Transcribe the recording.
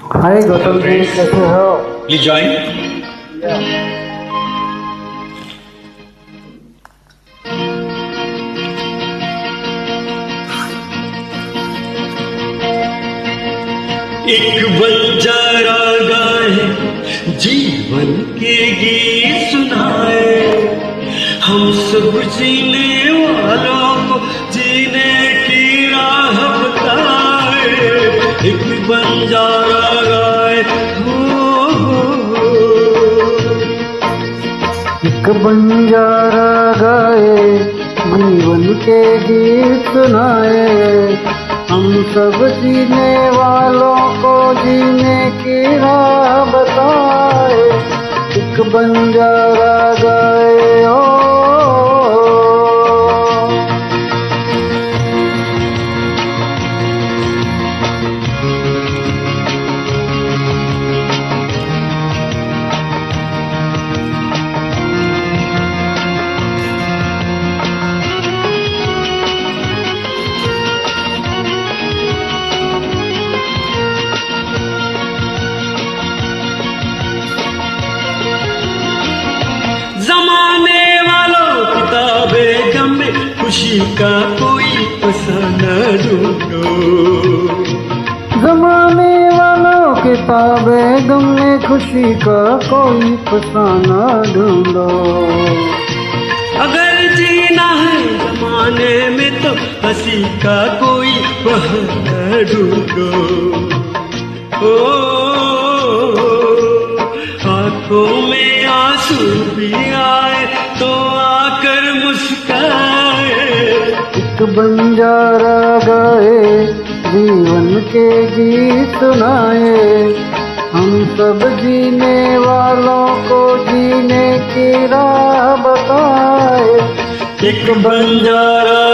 हाय गौतम जी, कैसे हो? Please join. एक बंजारा गाए जीवन के गीत सुनाए, हम सब जीने वालों को जीने की राह बताए। एक बंजारा गाए एक बंजारा गाए जीवन के गीत सुनाए, हम सब जीने वालों को जीने की राह बताए। एक बंजारा गाए ओ जमाने वालों किताबें गम में खुशी का कोई फसाना ढूंढो। जमाने वालों किताबें गम में खुशी का कोई फसाना ढूंढो। अगर जीना है जमाने में तो हंसी का कोई बहाना ढूंढो। आंखों में आंसू भी आए तो आकर मुस्काए। एक बंजारा गाए जीवन के गीत सुनाए, हम सब जीने वालों को जीने की राह बताए। एक बंजारा